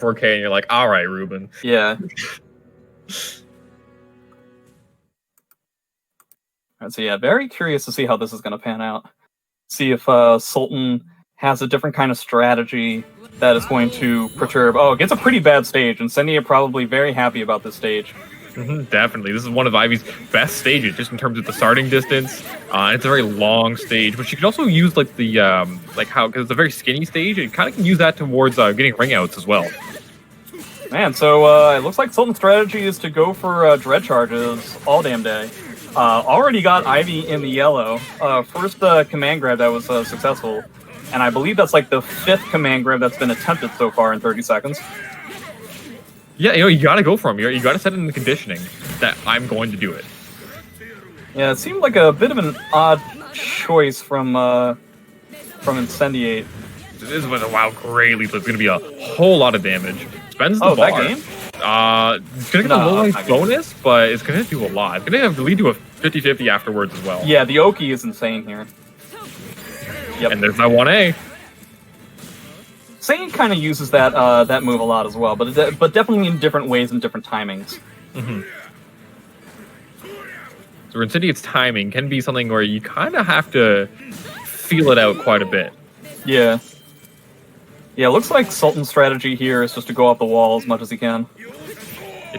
4K, and you're like, all right, Ruben. Yeah. Alright, so yeah, very curious to see how this is going to pan out. See if Sultan has a different kind of strategy that is going to perturb. Oh, it gets a pretty bad stage, and Incendiate probably very happy about this stage. Definitely. This is one of Ivy's best stages, just in terms of the starting distance. It's a very long stage, but you can also use like the because it's a very skinny stage. You kind of can use that towards getting ring outs as well. Man, so it looks like Sultan's strategy is to go for dread charges all damn day. Already got Ivy in the yellow. First command grab that was successful, and I believe that's like the 5th command grab that's been attempted so far in 30 seconds. Yeah, you gotta go for him. You gotta set it in the conditioning that I'm going to do it. Yeah, it seemed like a bit of an odd choice from Incendiate. This is with a wild gray leap. It's gonna be a whole lot of damage. Spends the bar. That game? It's gonna get a low life bonus, but it's gonna do a lot. It's gonna have to lead to a 50-50 afterwards as well. Yeah, the Oki is insane here. Yep. And there's my 1A. Sane kind of uses that that move a lot as well, but definitely in different ways and different timings. So Incendiate's timing can be something where you kind of have to feel it out quite a bit. Yeah. Yeah, it looks like Sultan's strategy here is just to go off the wall as much as he can.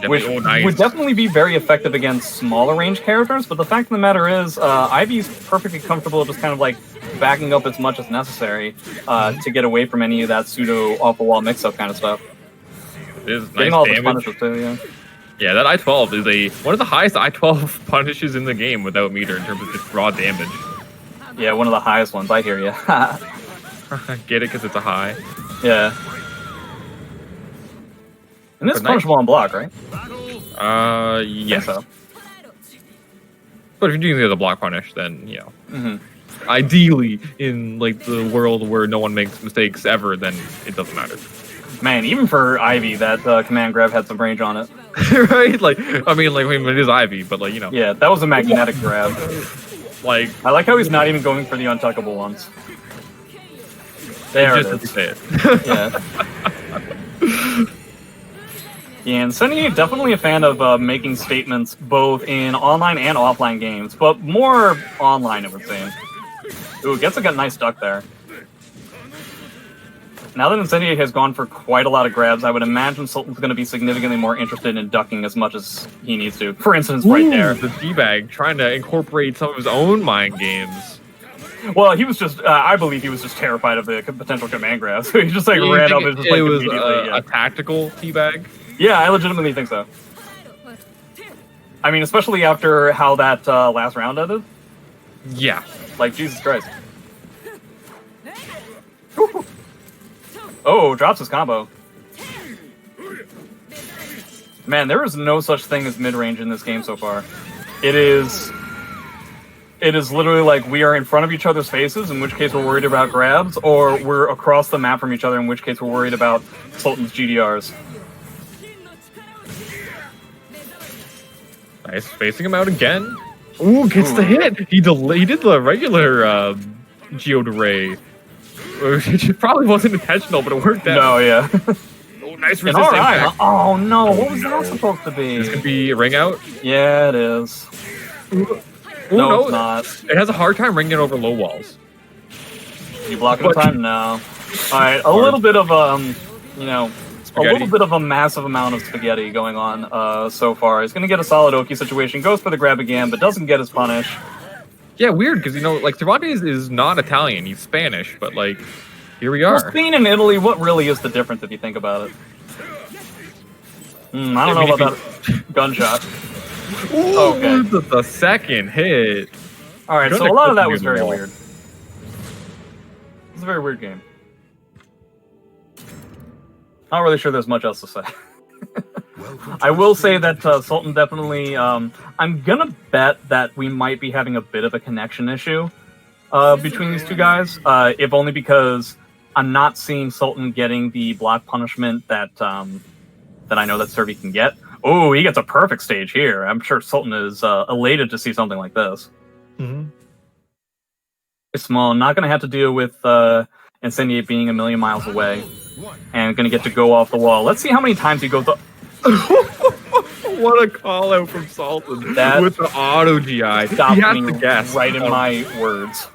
Which would definitely be very effective against smaller range characters, but the fact of the matter is, Ivy's perfectly comfortable just kind of like backing up as much as necessary to get away from any of that pseudo off-the-wall mix-up kind of stuff. It is getting nice all damage. the punishes too, yeah. Yeah, that I-12 is one of the highest I-12 punishes in the game without meter in terms of just raw damage. Yeah, one of the highest ones, I hear you. Get it because it's a high. Yeah. And this is punishable on block, right? Yes. So. But if you're doing the block punish, then, you know. Ideally, in, like, the world where no one makes mistakes ever, then it doesn't matter. Man, even for Ivy, that command grab had some range on it. Right? Like, I mean, it is Ivy, but, like, you know. Yeah, that was a magnetic grab. Like, I like how he's not even going for the untouchable ones. There it is. Say it. Yeah. Yeah, and Incendiate definitely a fan of making statements both in online and offline games, but more online, it would seem. Ooh, gets a nice duck there. Now that Incendiate has gone for quite a lot of grabs, I would imagine Sultan's going to be significantly more interested in ducking as much as he needs to. For instance, right there. The D-bag trying to incorporate some of his own mind games. Well, he was just, I believe he was just terrified of the potential command grab, so he just like ran up and just like immediately. It was a tactical teabag? Yeah, I legitimately think so. I mean, especially after how that last round ended. Yeah. Like, Jesus Christ. Oh, drops his combo. Man, there is no such thing as mid-range in this game so far. It is literally like we are in front of each other's faces, in which case we're worried about grabs, or we're across the map from each other, in which case we're worried about Sultan's GDRs. Nice, spacing him out again. Ooh, gets the hit! He did the regular Geode Ray. Which probably wasn't intentional, but it worked out. No, yeah. Oh, nice resist impact. Oh no, what was that supposed to be? This could be a ring out? Yeah, it is. Ooh, no, it's not. It has a hard time ringing over low walls. You block it in time? No. Alright, a little bit of, you know, spaghetti. A little bit of a massive amount of spaghetti going on so far. He's going to get a solid Oki situation, goes for the grab again, but doesn't get his punish. Yeah, weird, because, you know, like, Cervantes is not Italian, he's Spanish, but, like, here we are. Well, Spain and Italy, what really is the difference if you think about it? I don't know about that gunshot. Ooh, okay. The second hit. Alright, so a lot of that was very weird. It's a very weird game. Not really sure there's much else to say. I will say that Sultan definitely, I'm gonna bet that we might be having a bit of a connection issue between these two guys, if only because I'm not seeing Sultan getting the block punishment that I know that Cervi can get. Oh, he gets a perfect stage here. I'm sure Sultan is elated to see something like this. It's small. Not gonna have to deal with Incendiate being a million miles away. And gonna get to go off the wall. Let's see how many times he goes up. What a call out from Sultan That with the auto GI. He has to guess. Right in my words.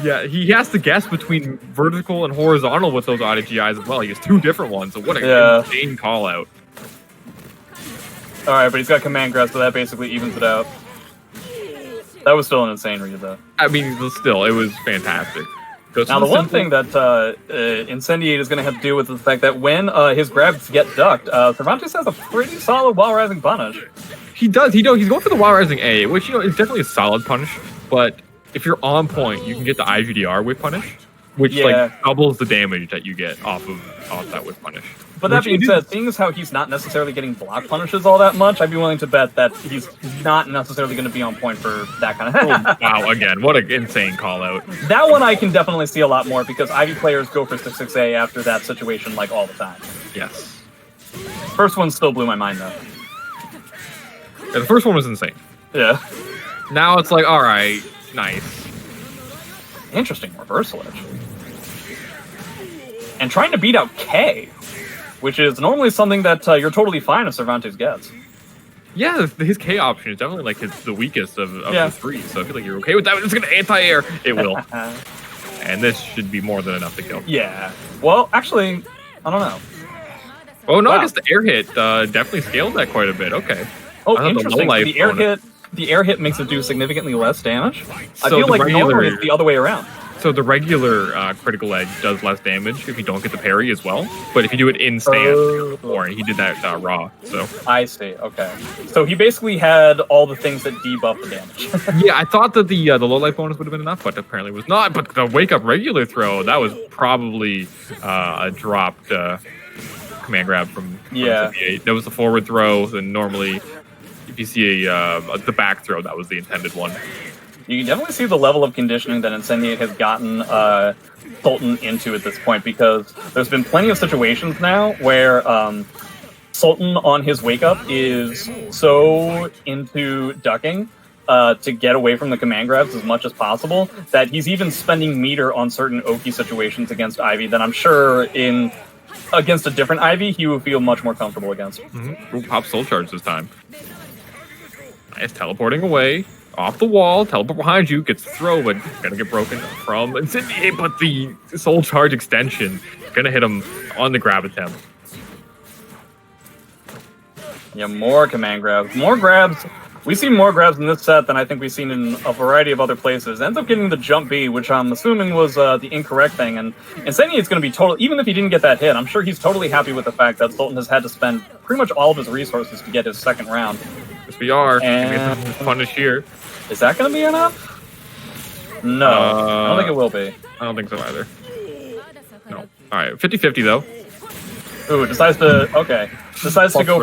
Yeah, he has to guess between vertical and horizontal with those auto GIs as well. He has two different ones, so what an insane call out. Alright, but he's got command grab, so that basically evens it out. That was still an insane read, though. I mean, still, it was fantastic. Now, the one thing that Incendiate is going to have to deal with is the fact that when his grabs get ducked, Cervantes has a pretty solid wall-rising punish. He does. He's going for the wall-rising A, which, is definitely a solid punish, but if you're on point, you can get the IGDR whip punish, which, doubles the damage that you get off that whip punish. But that being said, seeing as how he's not necessarily getting block punishes all that much, I'd be willing to bet that he's not necessarily going to be on point for that kind of... Wow, again, what an insane call-out. That one I can definitely see a lot more, because Ivy players go for 6-6A after that situation, all the time. Yes. First one still blew my mind, though. Yeah, the first one was insane. Yeah. Now it's like, alright, nice. Interesting reversal edge. And trying to beat out K, which is normally something that you're totally fine if Cervantes gets. Yeah, his K option is definitely the weakest of the three, so I feel like you're okay with that. It's gonna anti-air. It will. And this should be more than enough to kill. Yeah. Well, actually, I don't know. Oh no, I guess the air hit definitely scaled that quite a bit. Okay. Oh, interesting. The air hit makes it do significantly less damage. I feel like normally it's the other way around. So the regular critical edge does less damage if you don't get the parry as well. But if you do it in stance, more, and he did that raw. So I see. Okay. So he basically had all the things that debuff the damage. Yeah, I thought that the low life bonus would have been enough, but apparently it was not. But the wake up regular throw, that was probably a dropped command grab from Incendiate. That was the forward throw, and normally if you see the back throw, that was the intended one. You can definitely see the level of conditioning that Incendiate has gotten Sultan into at this point, because there's been plenty of situations now where Sultan on his wake up is so into ducking to get away from the command grabs as much as possible that he's even spending meter on certain Oki situations against Ivy that I'm sure against a different Ivy he would feel much more comfortable against. We'll pop Soul Charge this time. Nice, teleporting away. Off the wall, teleport behind you, gets the throw, but gonna get broken from Incendiate, but the Soul Charge extension gonna hit him on the grab attempt. Yeah, more command grabs. More grabs. We see more grabs in this set than I think we've seen in a variety of other places. Ends up getting the jump B, which I'm assuming was the incorrect thing, and Incendiate's gonna be total, even if he didn't get that hit, I'm sure he's totally happy with the fact that Sultan has had to spend pretty much all of his resources to get his second round. Yes, we are. And punish here. Is that going to be enough? No. I don't think it will be. I don't think so either. No. Alright, 50-50 though. Ooh, decides to go